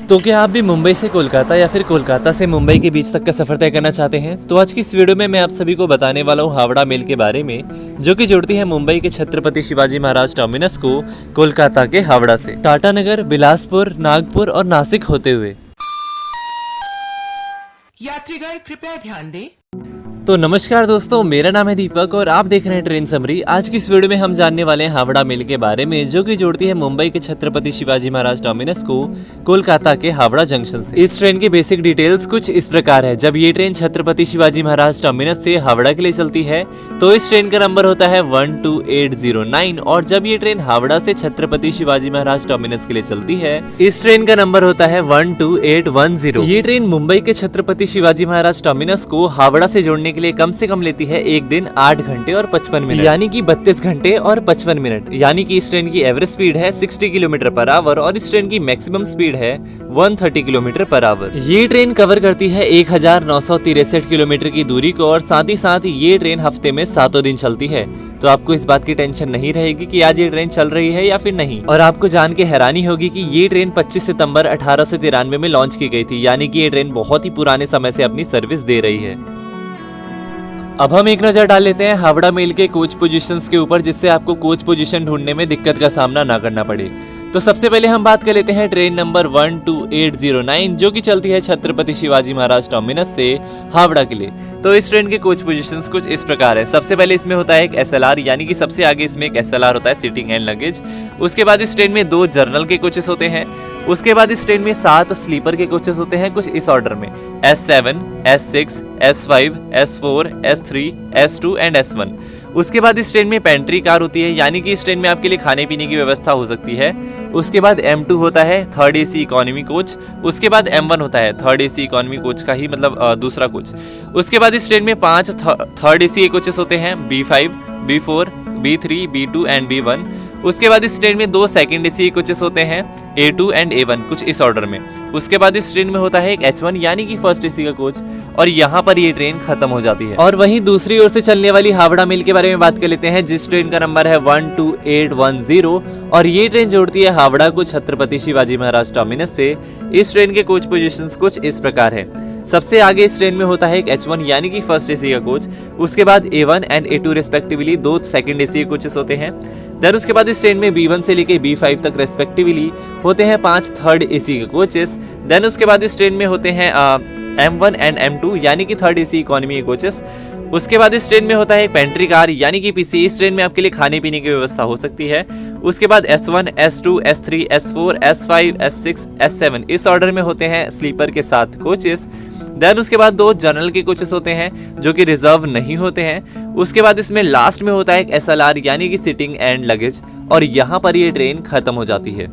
तो क्या आप भी मुंबई से कोलकाता या फिर कोलकाता से मुंबई के बीच तक का सफर तय करना चाहते हैं? तो आज की इस वीडियो में मैं आप सभी को बताने वाला हूँ हावड़ा मेल के बारे में, जो कि जोड़ती है मुंबई के छत्रपति शिवाजी महाराज टर्मिनस को कोलकाता के हावड़ा से टाटा नगर, बिलासपुर, नागपुर और नासिक होते हुए। यात्रीगण कृपया ध्यान दें। तो नमस्कार दोस्तों, मेरा नाम है दीपक और आप देख रहे हैं ट्रेन समरी। आज की इस वीडियो में हम जानने वाले हैं हावड़ा मेल के बारे में, जो कि जोड़ती है मुंबई के छत्रपति शिवाजी महाराज टर्मिनस को कोलकाता के हावड़ा जंक्शन से। इस ट्रेन की बेसिक डिटेल्स कुछ इस प्रकार है। जब ये ट्रेन छत्रपति शिवाजी महाराज टर्मिनस से हावड़ा के लिए चलती है तो इस ट्रेन का नंबर होता है 12809, और जब ये ट्रेन हावड़ा से छत्रपति शिवाजी महाराज टर्मिनस के लिए चलती है इस ट्रेन का नंबर होता है 12810। ये ट्रेन मुंबई के छत्रपति शिवाजी महाराज टर्मिनस को हावड़ा से जोड़ने के लिए कम से कम लेती है एक दिन 8 घंटे और 55 मिनट, यानी कि 32 घंटे और 55 मिनट। यानी कि इस ट्रेन की एवरेज स्पीड है 60 किलोमीटर पर आवर और इस ट्रेन की मैक्सिमम स्पीड है 130 किलोमीटर पर आवर। ये ट्रेन कवर करती है 1963 किलोमीटर की दूरी को, और साथ ही साथ ये ट्रेन हफ्ते में 7 दिन चलती है। तो आपको इस बात की टेंशन नहीं रहेगी कि आज ये ट्रेन चल रही है या फिर नहीं। और आपको जान के हैरानी होगी कि ये ट्रेन 25 सितंबर 1893 में लॉन्च की गई थी, यानी कि ये ट्रेन बहुत ही पुराने समय से अपनी सर्विस दे रही है। अब हम एक नजर डाल लेते हैं हावड़ा मेल के कोच पोजीशंस के ऊपर, जिससे आपको कोच पोजीशन ढूंढने में दिक्कत का सामना ना करना पड़े। तो सबसे पहले हम बात कर लेते हैं ट्रेन नंबर 12809, जो कि चलती है छत्रपति शिवाजी महाराज टर्मिनस से हावड़ा के लिए। तो इस ट्रेन के कोच पोजीशंस कुछ इस प्रकार है। सबसे पहले इसमें होता है एक SLR, यानी कि सबसे आगे इसमें एक SLR होता है, सीटिंग एंड लगेज। उसके बाद इस ट्रेन में 2 जर्नल के कोचेस होते हैं। उसके बाद इस ट्रेन में 7 स्लीपर के कोचेस होते हैं, कुछ इस ऑर्डर में S7, S6, S5, S4, S3, S2 and S1। उसके बाद इस ट्रेन में पेंट्री कार होती है, यानी कि इस ट्रेन में आपके लिए खाने पीने की व्यवस्था हो सकती है। उसके बाद M2 होता है, थर्ड AC इकोनॉमी कोच। उसके बाद M1 होता है, थर्ड AC इकोनॉमी कोच का ही मतलब दूसरा कोच। उसके बाद इस ट्रेन में 5 थर्ड AC कोचेस होते हैं, B5, B4, B3, B2 and B1। उसके बाद इस ट्रेन में 2 सेकंड AC कोचेस होते हैं, A2 एंड A1, कुछ इस ऑर्डर में। उसके बाद इस ट्रेन में होता है एक H1, यानी कि फर्स्ट AC का कोच, और यहाँ पर ये ट्रेन खत्म हो जाती है। और वहीं दूसरी ओर से चलने वाली हावड़ा मेल के बारे में बात कर लेते हैं, जिस ट्रेन का नंबर है 12810, और ये ट्रेन जोड़ती है हावड़ा को छत्रपति शिवाजी महाराज टर्मिनस से। इस ट्रेन के कोच पोजीशंस कुछ इस प्रकार है। सबसे आगे इस ट्रेन में होता है एक H1, यानी कि फर्स्ट AC का कोच। उसके बाद A1 and A2 respectively 2 second AC के कोचेस होते हैं। देन उसके बाद इस ट्रेन में B1 से लेके B5 तक रेस्पेक्टिवली होते हैं 5 थर्ड AC के कोचेस। देन उसके बाद इस ट्रेन में होते हैं M1 एंड M2, यानी कि थर्ड AC इकोनॉमी के कोचेस। उसके बाद इस ट्रेन में होता है एक पेंट्री कार, यानी कि PC। इस ट्रेन में आपके लिए खाने पीने की व्यवस्था हो सकती है। उसके बाद S1, S2, S3, S4, S5, S6, S7 इस ऑर्डर में होते हैं स्लीपर के 7 कोचेस। देन उसके बाद 2 जनरल के कोचेस होते हैं, जो कि रिजर्व नहीं होते हैं। उसके बाद इसमें लास्ट में होता है एक SLR, यानी कि सिटिंग एंड लगेज, और यहाँ पर ये ट्रेन खत्म हो जाती है।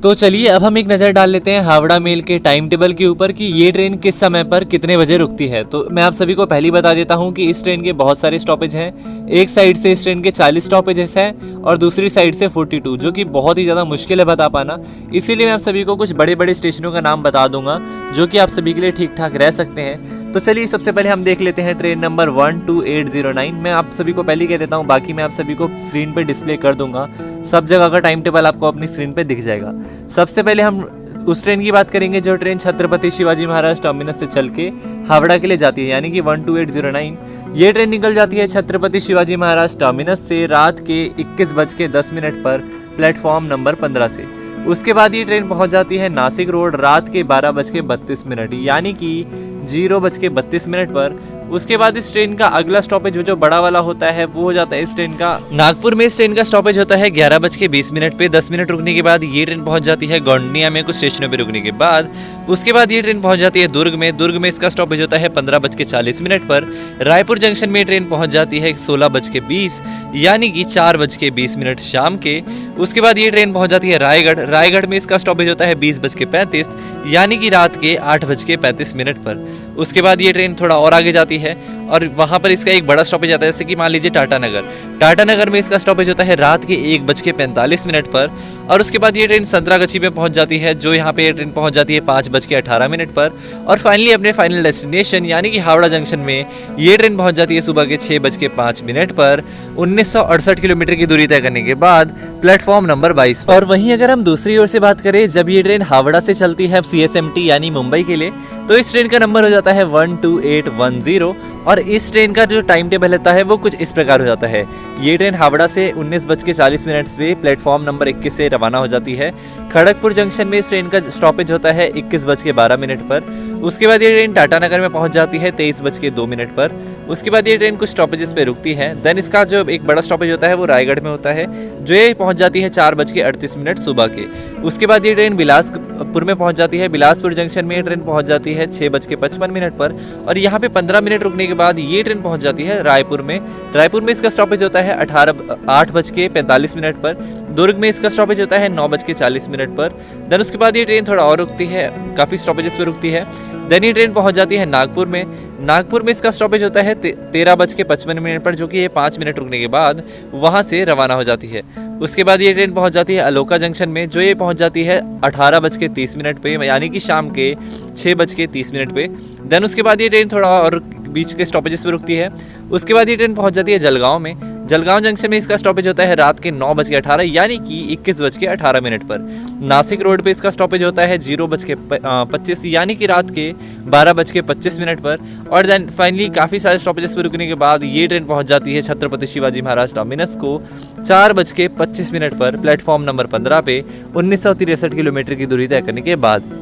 तो चलिए अब हम एक नज़र डाल लेते हैं हावड़ा मेल के टाइम टेबल के ऊपर कि ये ट्रेन किस समय पर कितने बजे रुकती है। तो मैं आप सभी को पहले बता देता हूँ कि इस ट्रेन के बहुत सारे स्टॉपेज हैं। एक साइड से इस ट्रेन के 40 स्टॉपेजेस हैं और दूसरी साइड से 42, जो कि बहुत ही ज़्यादा मुश्किल है बता पाना। इसीलिए मैं आप सभी को कुछ बड़े बड़े स्टेशनों का नाम बता दूंगा, जो कि आप सभी के लिए ठीक ठाक रह सकते हैं। तो चलिए सबसे पहले हम देख लेते हैं ट्रेन नंबर 12809। मैं आप सभी को पहले कह देता हूँ, बाकी मैं आप सभी को स्क्रीन पे डिस्प्ले कर दूंगा। सब जगह का टाइम टेबल आपको अपनी स्क्रीन पे दिख जाएगा। सबसे पहले हम उस ट्रेन की बात करेंगे जो ट्रेन छत्रपति शिवाजी महाराज टर्मिनस से चल के हावड़ा के लिए जाती है, यानी कि 12809। ये ट्रेन निकल जाती है छत्रपति शिवाजी महाराज टर्मिनस से रात के 21:10 पर प्लेटफॉर्म नंबर 15 से। उसके बाद ये ट्रेन पहुंच जाती है नासिक रोड रात के 12:32, यानी कि 0:32 पर। उसके बाद इस ट्रेन का अगला स्टॉपेज जो बड़ा वाला होता है वो हो जाता है इस ट्रेन का नागपुर में। इस ट्रेन का स्टॉपेज होता है 11:20 पे। 10 मिनट रुकने के बाद ये ट्रेन पहुंच जाती है गोंडनिया में, कुछ स्टेशनों पे रुकने के बाद। उसके बाद ये ट्रेन पहुंच जाती है दुर्ग में। दुर्ग में इसका स्टॉपेज होता है 15:40 पर। रायपुर जंक्शन में ट्रेन पहुंच जाती है 16:20, यानी कि 4:20 शाम के। उसके बाद ये ट्रेन पहुंच जाती है रायगढ़। रायगढ़ में इसका स्टॉपेज होता है 20:35, यानी कि रात के 8:35 पर। उसके बाद ये ट्रेन थोड़ा और आगे जाती है और वहाँ पर इसका एक बड़ा स्टॉपेज आता है, जैसे कि मान लीजिए टाटा नगर। टाटा नगर में इसका स्टॉपेज होता है रात के 1:45 पर, और उसके बाद ये ट्रेन संतरागछी में पहुंच जाती है, जो यहाँ पे ये ट्रेन पहुंच जाती है 5:18 पर। और फाइनली अपने फाइनल डेस्टिनेशन यानी कि हावड़ा जंक्शन में ये ट्रेन पहुंच जाती है सुबह के 6:05 पर 1968 किलोमीटर की दूरी तय करने के बाद प्लेटफॉर्म नंबर 22 पर। और वहीं अगर हम दूसरी ओर से बात करें, जब ये ट्रेन हावड़ा से चलती है CSMT यानी मुंबई के लिए, तो इस ट्रेन का नंबर हो जाता है 12810। और इस ट्रेन का जो टाइम टेबल रहता है वो कुछ इस प्रकार हो जाता है। ये ट्रेन हावड़ा से 19:40 पे प्लेटफॉर्म नंबर 21 से रवाना हो जाती है। खड़गपुर जंक्शन में इस ट्रेन का स्टॉपेज होता है 21:12 पर। उसके बाद ये ट्रेन टाटा नगर में पहुंच जाती है 23:02 पर। उसके बाद ये ट्रेन कुछ स्टॉपेजेस पे रुकती है। देन इसका जो एक बड़ा स्टॉपेज होता है वो रायगढ़ में होता है, जो ये पहुंच जाती है 4:38 सुबह के। उसके बाद ये ट्रेन बिलासपुर में पहुंच जाती है। बिलासपुर जंक्शन में ये ट्रेन पहुंच जाती है 6:55 पर। और यहाँ पे 15 मिनट रुकने के बाद ये ट्रेन पहुंच जाती है रायपुर में। रायपुर में इसका स्टॉपेज होता है 8:45 पर। दुर्ग में इसका स्टॉपेज होता है 9:40 पर। देन उसके बाद ये ट्रेन थोड़ा और रुकती है, काफ़ी स्टॉपेजेस पे रुकती है। देन ये ट्रेन पहुंच जाती है नागपुर में। नागपुर में इसका स्टॉपेज होता है 13:55 पर, जो कि ये 5 मिनट रुकने के बाद वहां से रवाना हो जाती है। उसके बाद ये ट्रेन पहुंच जाती है अलोका जंक्शन में, जो ये पहुंच जाती है 18:30 पे, यानी कि शाम के 6:30 पे। देन उसके बाद ये ट्रेन थोड़ा और बीच के स्टॉपेजेस पे रुकती है। उसके बाद ये ट्रेन पहुंच जाती है जलगांव में। जलगांव जंक्शन में इसका स्टॉपेज होता है रात के 9:18 यानी कि 21:18 पर। नासिक रोड पे इसका स्टॉपेज होता है 0:25 यानी कि रात के 12:25 पर। और देन फाइनली काफ़ी सारे स्टॉपेजेस पे रुकने के बाद ये ट्रेन पहुंच जाती है छत्रपति शिवाजी महाराज टर्मिनस को 4:25 पर प्लेटफॉर्म नंबर 15 पे 1963 किलोमीटर की दूरी तय करने के बाद।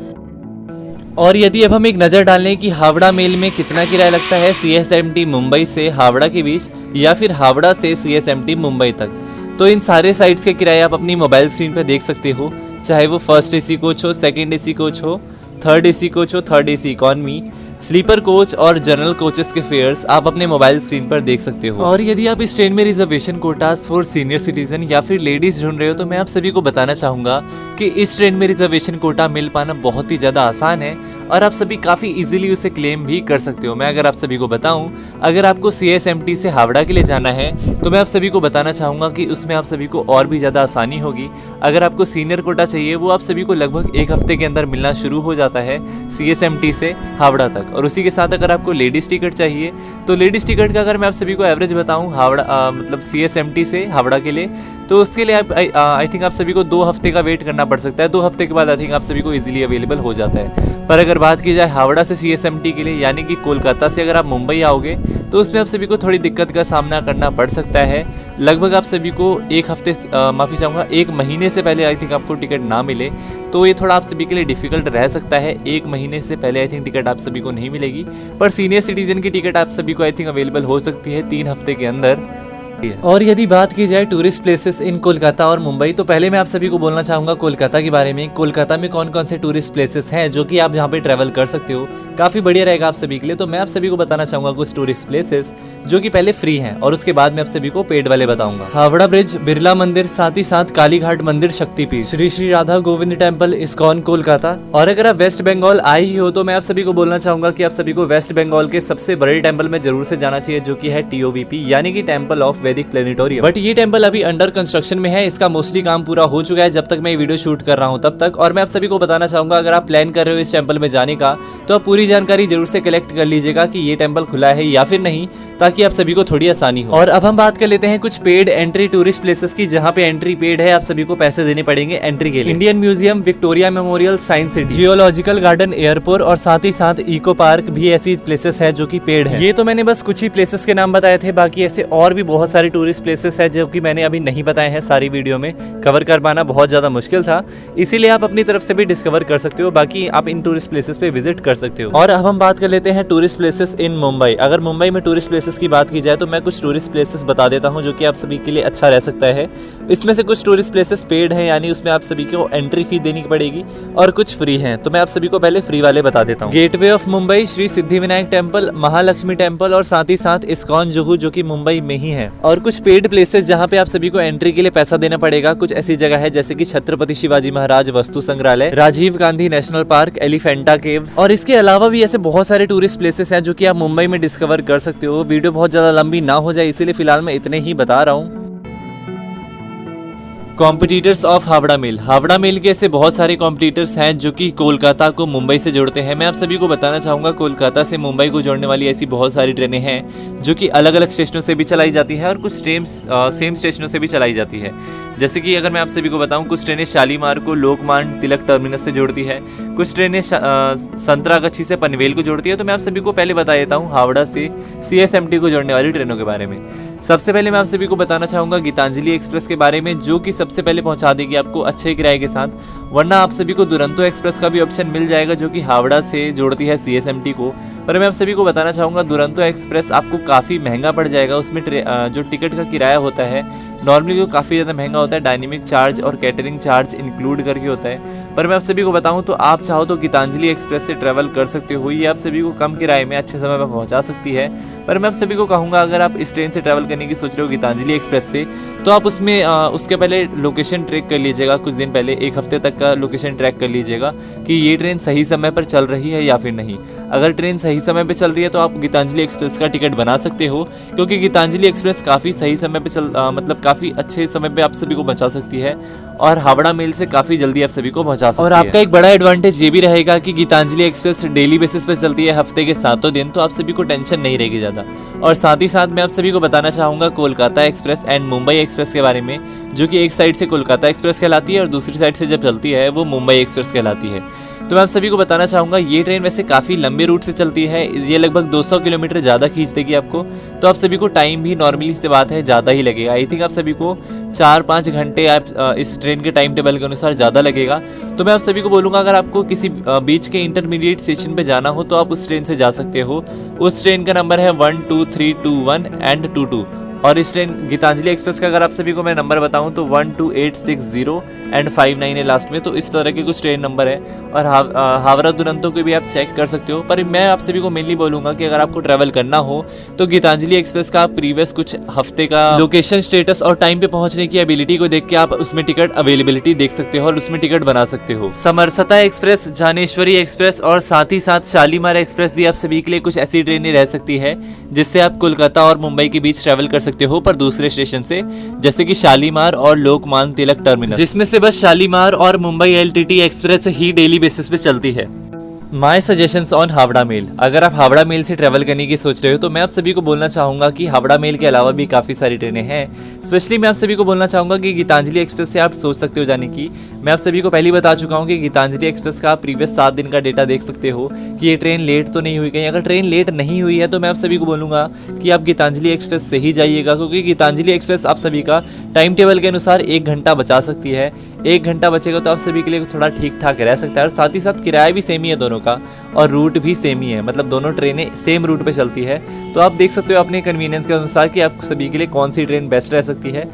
और यदि अब हम एक नज़र डालें कि हावड़ा मेल में कितना किराया लगता है CSMT मुंबई से हावड़ा के बीच, या फिर हावड़ा से CSMT मुंबई तक, तो इन सारे साइट्स के किराए आप अपनी मोबाइल स्क्रीन पर देख सकते हो। चाहे वो फर्स्ट AC कोच हो, सेकंड AC कोच हो, थर्ड AC कोच हो, third AC economy, sleeper coach और जनरल कोचेस के फेयर्स आप अपने मोबाइल स्क्रीन पर देख सकते हो। और यदि आप इस ट्रेन में reservation quotas for senior citizen या फिर लेडीज ढूंढ रहे हो, तो मैं आप सभी को बताना चाहूँगा कि इस ट्रेन में रिजर्वेशन कोटा मिल पाना बहुत ही ज़्यादा आसान है और आप सभी काफ़ी इजीली उसे क्लेम भी कर सकते हो। मैं अगर आप सभी को बताऊं, अगर आपको CSMT से हावड़ा के लिए जाना है तो मैं आप सभी को बताना चाहूँगा कि उसमें आप सभी को और भी ज़्यादा आसानी होगी। अगर आपको सीनियर कोटा चाहिए, वो आप सभी को लगभग 1 हफ्ते के अंदर मिलना शुरू हो जाता है CSMT से हावड़ा तक। और उसी के साथ अगर आपको लेडीज़ टिकट चाहिए, तो लेडीज़ टिकट का अगर मैं आप सभी को एवरेज बताऊँ हावड़ा मतलब CSMT से हावड़ा के लिए, तो उसके लिए आप आई थिंक आप सभी को 2 हफ्ते का वेट करना पड़ सकता है। 2 हफ्ते के बाद आई थिंक आप सभी को इजीली अवेलेबल हो जाता है। पर अगर बात की जाए हावड़ा से CSMT के लिए, यानी कि कोलकाता से अगर आप मुंबई आओगे, तो उसमें आप सभी को थोड़ी दिक्कत का सामना करना पड़ सकता है। लगभग आप सभी को 1 हफ्ते माफ़ी चाहूँगा 1 महीने से पहले आई थिंक आपको टिकट ना मिले, तो ये थोड़ा आप सभी के लिए डिफिकल्ट रह सकता है। 1 महीने से पहले आई थिंक टिकट आप सभी को नहीं मिलेगी, पर सीनियर सिटीजन की टिकट आप सभी को आई थिंक अवेलेबल हो सकती है 3 हफ्ते के अंदर। और यदि बात की जाए टूरिस्ट प्लेसेस इन कोलकाता और मुंबई, तो पहले मैं आप सभी को बोलना चाहूँगा कोलकाता के बारे में। कोलकाता में कौन कौन से टूरिस्ट प्लेसेस हैं जो कि आप यहाँ पे ट्रैवल कर सकते हो, काफ़ी बढ़िया रहेगा आप सभी के लिए। तो मैं आप सभी को बताना चाहूँगा कुछ टूरिस्ट प्लेसेस जो कि पहले फ्री हैं और उसके बाद मैं आप सभी को पेड वाले बताऊँगा। हावड़ा ब्रिज, बिरला मंदिर, साथ ही साथ कालीघाट मंदिर, शक्तिपीठ, श्री श्री राधा गोविंद टेम्पल, इस्कॉन कोलकाता। और अगर आप वेस्ट बंगाल आए ही हो, तो मैं आप सभी को बोलना चाहूँगा कि आप सभी को वेस्ट बंगाल के सबसे बड़े टेम्पल में जरूर से जाना चाहिए, जो कि है TOVP यानी कि टेम्पल ऑफ वैदिक प्लेनेटोरियम। बट ये टेम्पल अभी अंडर कंस्ट्रक्शन में है, इसका मोस्टली काम पूरा हो चुका है जब तक मैं ये वीडियो शूट कर रहा हूँ तब तक। और मैं आप सभी को बताना चाहूँगा, अगर आप प्लान कर रहे हो इस टेम्पल में जाने का, तो आप पूरी जानकारी जरूर से कलेक्ट कर लीजिएगा कि ये टेम्पल खुला है या फिर नहीं, ताकि आप सभी को थोड़ी आसानी हो। और अब हम बात कर लेते हैं कुछ पेड एंट्री टूरिस्ट प्लेसेस की, जहाँ पे एंट्री पेड है, आप सभी को पैसे देने पड़ेंगे एंट्री के लिए। Indian museum, Victoria memorial, science city, geological garden, airport और साथ ही साथ इको पार्क भी ऐसी प्लेसेस है जो कि पेड है। ये तो मैंने बस कुछ ही प्लेसेस के नाम बताए थे, बाकी ऐसे और भी बहुत सारे टूरिस्ट प्लेसेस है जो कि मैंने अभी नहीं बताए हैं। सारी वीडियो में कवर कर पाना बहुत ज़्यादा मुश्किल था, इसीलिए आप अपनी तरफ से भी डिस्कवर कर सकते हो। बाकी आप इन टूरिस्ट प्लेसेस पे विजिट कर सकते हो। और अब हम बात कर लेते हैं टूरिस्ट प्लेसेस इन मुंबई। अगर मुंबई में टूरिस्ट प्लेसेस की बात की जाए, तो मैं कुछ टूरिस्ट प्लेसेस बता देता हूं जो कि आप सभी के लिए अच्छा रह सकता है। इसमें से कुछ टूरिस्ट प्लेसेस पेड हैं, यानी उसमें आप सभी को एंट्री फी देनी पड़ेगी, और कुछ फ्री हैं। तो मैं आप सभी को पहले फ्री वाले बता देता हूँ। Gateway of Mumbai, Shri Siddhivinayak temple, Mahalakshmi temple और साथ ही साथ इस्कॉन जुहू, जो कि मुंबई में ही है। और कुछ पेड प्लेसेस जहाँ पे आप सभी को एंट्री के लिए पैसा देना पड़ेगा। कुछ ऐसी जगह है जैसे कि छत्रपति शिवाजी महाराज वस्तु संग्रहालय, Rajiv Gandhi national park, Elephanta caves और इसके अलावा भी ऐसे बहुत सारे टूरिस्ट प्लेसेस हैं जो कि आप मुंबई में डिस्कवर कर सकते हो। वीडियो बहुत ज़्यादा लंबी ना हो जाए इसीलिए फिलहाल मैं इतने ही बता रहा हूँ। Competitors of Howrah mail. Howrah mail के ऐसे बहुत सारे कॉम्पिटिटर्स हैं जो कि कोलकाता को मुंबई से जोड़ते हैं। मैं आप सभी को बताना चाहूँगा कोलकाता से मुंबई को जोड़ने वाली ऐसी बहुत सारी ट्रेनें हैं जो कि अलग अलग स्टेशनों से भी चलाई जाती है और कुछ ट्रेन सेम स्टेशनों से भी चलाई जाती है। जैसे कि अगर मैं आप सभी को बताऊं, कुछ ट्रेनें शालीमार को लोकमान्य तिलक टर्मिनस से जोड़ती है, कुछ ट्रेनें संतरागछी से पनवेल को जोड़ती है। तो मैं आप सभी को पहले बता देता हूँ हावड़ा से CSMT को जोड़ने वाली ट्रेनों के बारे में। सबसे पहले मैं आप सभी को बताना चाहूँगा गीतांजलि एक्सप्रेस के बारे में, जो कि सबसे पहले पहुँचा देगी आपको अच्छे किराए के साथ। वरना आप सभी को दुरंतो एक्सप्रेस का भी ऑप्शन मिल जाएगा जो कि हावड़ा से जोड़ती है CSMT को। पर मैं आप सभी को बताना चाहूँगा दुरंतो एक्सप्रेस आपको काफ़ी महंगा पड़ जाएगा। उसमें जो टिकट का किराया होता है नॉर्मली वो काफ़ी ज़्यादा महंगा होता है, डायनेमिक चार्ज और कैटरिंग चार्ज इंक्लूड करके होता है। पर मैं आप सभी को बताऊं तो आप चाहो तो गीतांजलि एक्सप्रेस से ट्रैवल कर सकते हो, ये आप सभी को कम किराए में अच्छे समय पर पहुंचा सकती है। पर मैं आप सभी को कहूँगा अगर आप इस ट्रेन से ट्रैवल करने की सोच रहे हो गीतांजलि एक्सप्रेस से, तो आप उसमें उसके पहले लोकेशन ट्रैक कर लीजिएगा। कुछ दिन पहले 1 हफ्ते तक का लोकेशन ट्रैक कर लीजिएगा कि ये ट्रेन सही समय पर चल रही है या फिर नहीं। अगर ट्रेन सही समय पर चल रही है तो आप गीतांजलि एक्सप्रेस का टिकट बना सकते हो, क्योंकि गीतांजलि एक्सप्रेस काफ़ी सही समय पर मतलब काफ़ी अच्छे समय पे आप सभी को पहुंचा सकती है और हावड़ा मेल से काफ़ी जल्दी आप सभी को पहुंचा सकती है। और आपका एक बड़ा एडवांटेज ये भी रहेगा कि गीतांजलि एक्सप्रेस डेली बेसिस पे चलती है, हफ्ते के 7 दिन, तो आप सभी को टेंशन नहीं रहेगी ज़्यादा। और साथ ही साथ मैं आप सभी को बताना चाहूँगा Kolkata express and Mumbai express के बारे में, जो कि एक साइड से कोलकाता एक्सप्रेस कहलाती है और दूसरी साइड से जब चलती है वो मुंबई एक्सप्रेस कहलाती है। तो मैं आप सभी को बताना चाहूँगा ये ट्रेन वैसे काफ़ी लंबे रूट से चलती है, ये लगभग 200 किलोमीटर ज़्यादा खींच देगी आपको। तो आप सभी को टाइम भी नॉर्मली से बात है ज़्यादा ही लगेगा। आई थिंक आप सभी को 4-5 घंटे आप इस ट्रेन के टाइम टेबल के अनुसार ज़्यादा लगेगा। तो मैं आप सभी को बोलूँगा अगर आपको किसी बीच के इंटरमीडिएट स्टेशन पे जाना हो तो आप उस ट्रेन से जा सकते हो। उस ट्रेन का नंबर है 1, 2, 3, 2, 1 एंड 2, 2। और इस ट्रेन गीतांजलि एक्सप्रेस का अगर आप सभी को मैं नंबर बताऊं तो 12860 एंड 59 है लास्ट में। तो इस तरह के कुछ ट्रेन नंबर है और हावड़ा दुरंतो को भी आप चेक कर सकते हो। पर मैं आप सभी को मेनली बोलूँगा कि अगर आपको ट्रैवल करना हो तो गीतांजलि एक्सप्रेस का प्रीवियस कुछ हफ्ते का लोकेशन स्टेटस और टाइम पे पहुंचने की एबिलिटी को देख के आप उसमें टिकट अवेलेबिलिटी देख सकते हो और उसमें टिकट बना सकते हो। समरसता एक्सप्रेस, जानेश्वरी एक्सप्रेस और साथ ही साथ शालीमार एक्सप्रेस भी आप सभी के लिए कुछ ऐसी ट्रेनें रह सकती है जिससे आप कोलकाता और मुंबई के बीच ट्रैवल कर सकते हो, पर दूसरे स्टेशन से, जैसे कि शालीमार और लोकमान्य तिलक टर्मिनस, जिसमें से बस शालीमार और मुंबई LTT एक्सप्रेस ही डेली बेसिस पे चलती है। माई सजेशंस ऑन हावड़ा मेल। अगर आप हावड़ा मेल से ट्रैवल करने की सोच रहे हो तो मैं आप सभी को बोलना चाहूँगा कि हावड़ा मेल के अलावा भी काफ़ी सारी ट्रेनें हैं। स्पेशली मैं आप सभी को बोलना चाहूँगा कि गीतांजलि एक्सप्रेस से आप सोच सकते हो जाने की। मैं आप सभी को पहले ही बता चुका हूँ कि गीतांजलि एक्सप्रेस का आप प्रीवियस 7 दिन का डेटा देख सकते हो कि ये ट्रेन लेट तो नहीं हुई कहीं। अगर ट्रेन लेट नहीं हुई है तो मैं आप सभी को बोलूँगा कि आप गीतांजलि एक्सप्रेस से ही जाइएगा, क्योंकि गीतांजलि एक्सप्रेस आप सभी का टाइम टेबल के अनुसार 1 घंटा बचा सकती है। 1 घंटा बचेगा तो आप सभी के लिए थोड़ा ठीक ठाक रह सकता है। और साथ ही साथ किराया भी सेम ही है दोनों का और रूट भी सेम ही है, मतलब दोनों ट्रेनें सेम रूट पे चलती है। तो आप देख सकते हो अपने कन्वीनियंस के अनुसार कि आप सभी के लिए कौन सी ट्रेन बेस्ट रह सकती है।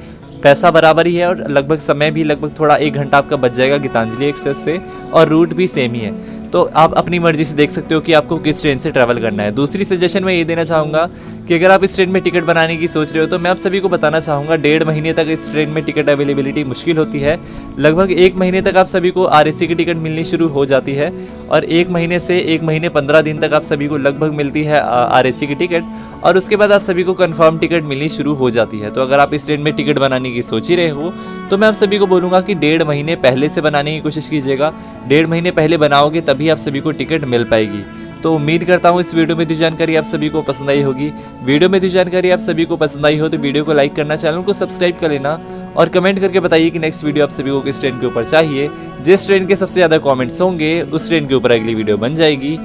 पैसा बराबर ही है और लगभग समय भी लगभग थोड़ा 1 घंटा आपका बच जाएगा गीतांजलि एक्सप्रेस से और रूट भी सेम ही है। तो आप अपनी मर्जी से देख सकते हो कि आपको किस ट्रेन से ट्रैवल करना है। दूसरी सजेशन मैं ये देना चाहूँगा कि अगर आप इस ट्रेन में टिकट बनाने की सोच रहे हो तो मैं आप सभी को बताना चाहूँगा 1.5 महीने तक इस ट्रेन में टिकट अवेलेबिलिटी मुश्किल होती है। लगभग 1 महीने तक आप सभी को RAC की टिकट मिलनी शुरू हो जाती है और 1 महीने से 1 महीने 15 दिन तक आप सभी को लगभग मिलती है RAC की टिकट और उसके बाद आप सभी को कंफर्म टिकट मिलनी शुरू हो जाती है। तो अगर आप इस ट्रेन में टिकट बनाने की सोच ही रहे हो तो मैं आप सभी को बोलूँगा कि 1.5 महीने पहले से बनाने की कोशिश कीजिएगा। 1.5 महीने पहले बनाओगे तभी आप सभी को टिकट मिल पाएगी। तो उम्मीद करता हूँ इस वीडियो में दी जानकारी आप सभी को पसंद आई होगी। वीडियो में दी जानकारी आप सभी को पसंद आई हो तो वीडियो को लाइक करना, चैनल को सब्सक्राइब कर लेना और कमेंट करके बताइए कि नेक्स्ट वीडियो आप सभी को किस ट्रेन के ऊपर चाहिए। जिस ट्रेन के सबसे ज़्यादा कमेंट्स होंगे उस ट्रेन के ऊपर अगली वीडियो बन जाएगी।